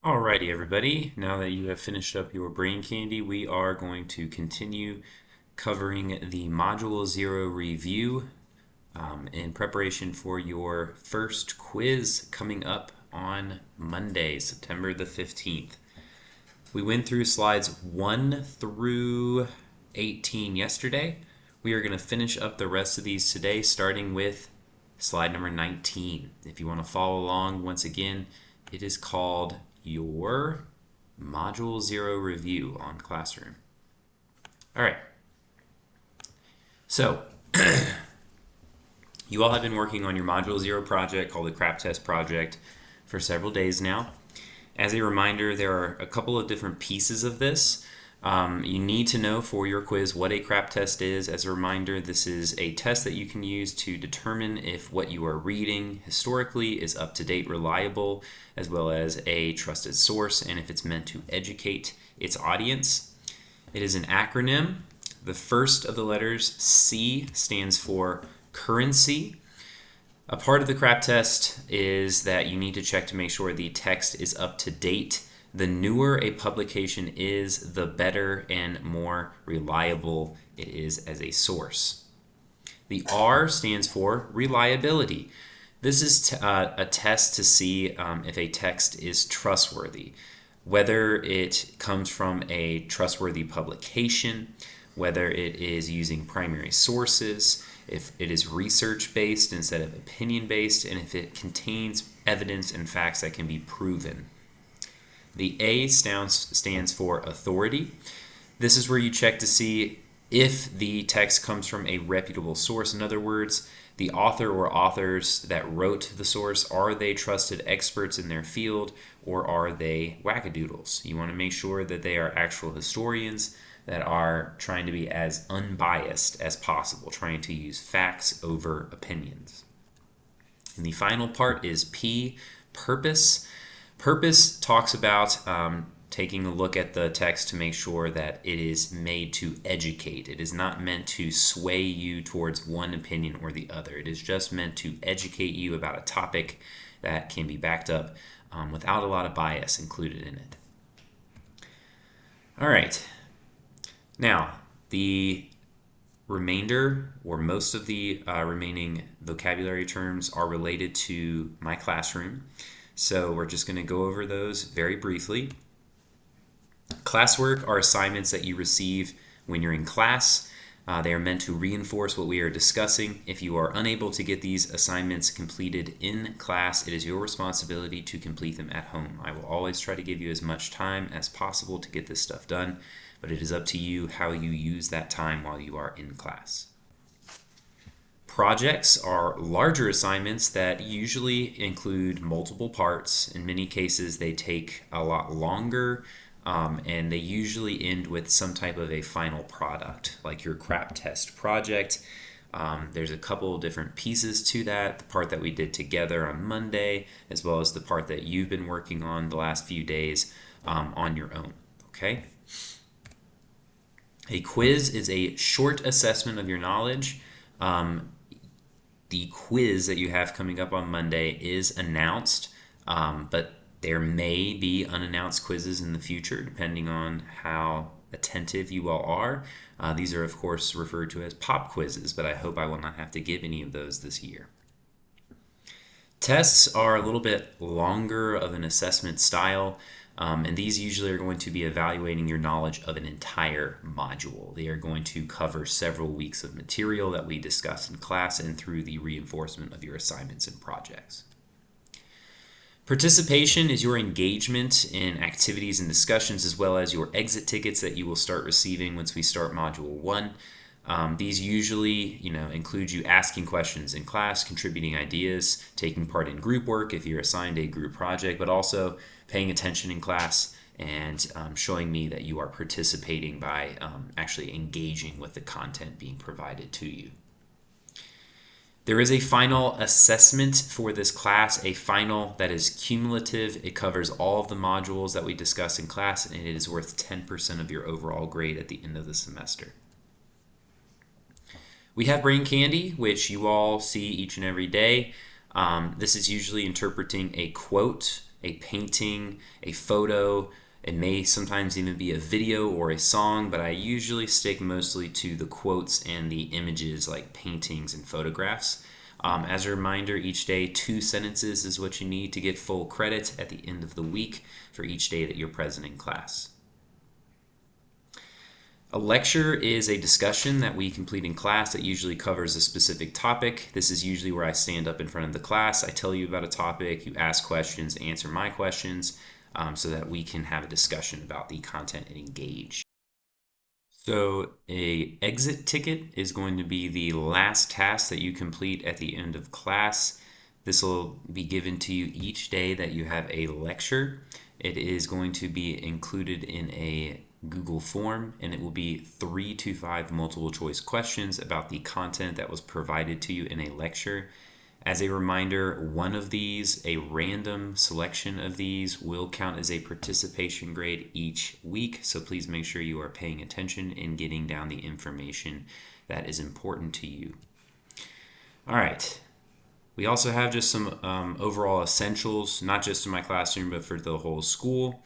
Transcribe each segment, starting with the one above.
Alrighty, everybody. Now that you have finished up your brain candy, we are going to continue covering the Module 0 review in preparation for your first quiz coming up on Monday, September the 15th. We went through slides 1 through 18 yesterday. We are going to finish up the rest of these today, starting with slide number 19. If you want to follow along, once again, it is called your Module 0 review on Classroom. All right. So, you all have been working on your Module 0 project called the Crap Test Project for several days now. As a reminder, there are a couple of different pieces of this. You need to know for your quiz what a crap test is. As a reminder, this is a test that you can use to determine if what you are reading historically is up to date, reliable, as well as a trusted source, and if it's meant to educate its audience. It is an acronym. The first of the letters, C, stands for currency. A part of the crap test is that you need to check to make sure the text is up to date. The newer a publication is, the better and more reliable it is as a source. The R stands for reliability. This is a test to see if a text is trustworthy, whether it comes from a trustworthy publication, whether it is using primary sources, if it is research based instead of opinion based, and if it contains evidence and facts that can be proven. The A stands for authority. This is where you check to see if the text comes from a reputable source. In other words, the author or authors that wrote the source, are they trusted experts in their field, or are they wackadoodles? You want to make sure that they are actual historians that are trying to be as unbiased as possible, trying to use facts over opinions. And the final part is P, purpose. Purpose talks about taking a look at the text to make sure that it is made to educate. It is not meant to sway you towards one opinion or the other. It is just meant to educate you about a topic that can be backed up without a lot of bias included in it. All right. Now, the remainder or most of the remaining vocabulary terms are related to my classroom. So we're just going to go over those very briefly. Classwork are assignments that you receive when you're in class. They are meant to reinforce what we are discussing. If you are unable to get these assignments completed in class, it is your responsibility to complete them at home. I will always try to give you as much time as possible to get this stuff done, but it is up to you how you use that time while you are in class. Projects are larger assignments that usually include multiple parts. In many cases, they take a lot longer, and they usually end with some type of a final product, like your crap test project. There's a couple of different pieces to that. The part that we did together on Monday, as well as the part that you've been working on the last few days on your own. Okay? A quiz is a short assessment of your knowledge. The quiz that you have coming up on Monday is announced, but there may be unannounced quizzes in the future depending on how attentive you all are. These are, of course, referred to as pop quizzes, but I hope I will not have to give any of those this year. Tests are a little bit longer of an assessment style, and these usually are going to be evaluating your knowledge of an entire module. They are going to cover several weeks of material that we discuss in class and through the reinforcement of your assignments and projects. Participation is your engagement in activities and discussions, as well as your exit tickets that you will start receiving once we start Module 1. These usually, include you asking questions in class, contributing ideas, taking part in group work if you're assigned a group project, but also paying attention in class and showing me that you are participating by actually engaging with the content being provided to you. There is a final assessment for this class, a final that is cumulative. It covers all of the modules that we discuss in class, and it is worth 10% of your overall grade at the end of the semester. We have brain candy, which you all see each and every day. This is usually interpreting a quote a painting, a photo. It may sometimes even be a video or a song, but I usually stick mostly to the quotes and the images like paintings and photographs. As a reminder, each day 2 sentences is what you need to get full credit at the end of the week for each day that you're present in class. A lecture is a discussion that we complete in class that usually covers a specific topic. This is usually where I stand up in front of the class, I tell you about a topic, you ask questions, answer my questions, so that we can have a discussion about the content and engage. So a exit ticket is going to be the last task that you complete at the end of class. This will be given to you each day that you have a lecture. It is going to be included in a Google form, and it will be 3 to 5 multiple choice questions about the content that was provided to you in a lecture. As a reminder, one of these, a random selection of these, will count as a participation grade each week, so please make sure you are paying attention and getting down the information that is important to you. All right. We also have just some overall essentials, not just in my classroom, but for the whole school.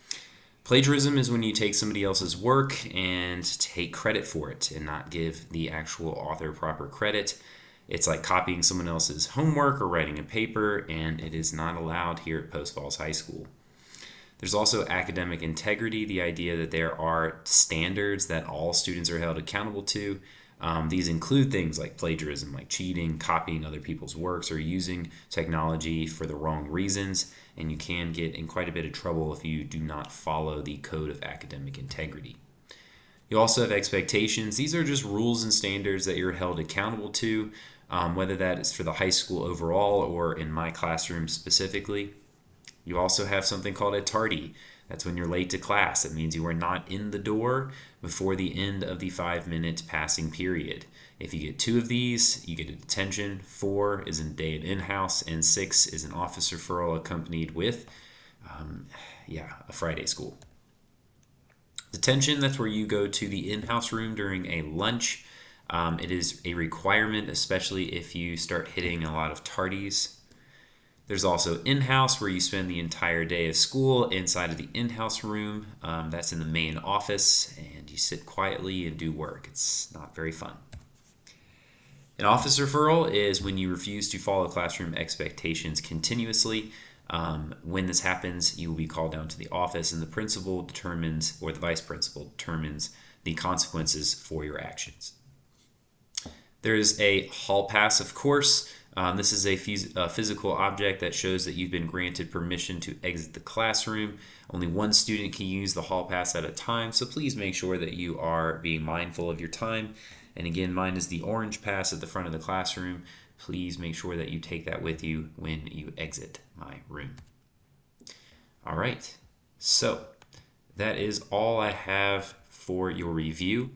Plagiarism is when you take somebody else's work and take credit for it and not give the actual author proper credit. It's like copying someone else's homework or writing a paper, and it is not allowed here at Post Falls High School. There's also academic integrity, the idea that there are standards that all students are held accountable to. These include things like plagiarism, like cheating, copying other people's works, or using technology for the wrong reasons, and you can get in quite a bit of trouble if you do not follow the code of academic integrity. You also have expectations. These are just rules and standards that you're held accountable to, whether that is for the high school overall or in my classroom specifically. You also have something called a tardy. That's when you're late to class. It means you are not in the door before the end of the 5-minute passing period. If you get 2 of these, you get a detention. 4 is a day at in-house, and 6 is an office referral accompanied with a Friday school. Detention, that's where you go to the in-house room during a lunch. It is a requirement, especially if you start hitting a lot of tardies. There's also in-house, where you spend the entire day of school inside of the in-house room. That's in the main office, and you sit quietly and do work. It's not very fun. An office referral is when you refuse to follow classroom expectations continuously. When this happens, you will be called down to the office, and the principal determines, or the vice principal determines, the consequences for your actions. There's a hall pass, of course. This is a physical object that shows that you've been granted permission to exit the classroom. Only one student can use the hall pass at a time, so please make sure that you are being mindful of your time. And again, mine is the orange pass at the front of the classroom. Please make sure that you take that with you when you exit my room. All right, so that is all I have for your review.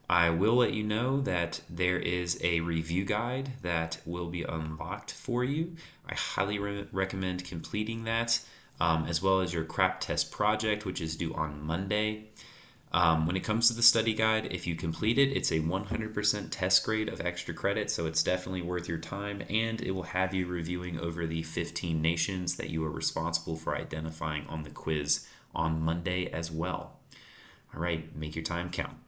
I will let you know that there is a review guide that will be unlocked for you. I highly recommend completing that, as well as your CRAP test project, which is due on Monday. When it comes to the study guide, if you complete it, it's a 100% test grade of extra credit, so it's definitely worth your time, and it will have you reviewing over the 15 nations that you are responsible for identifying on the quiz on Monday as well. All right, make your time count.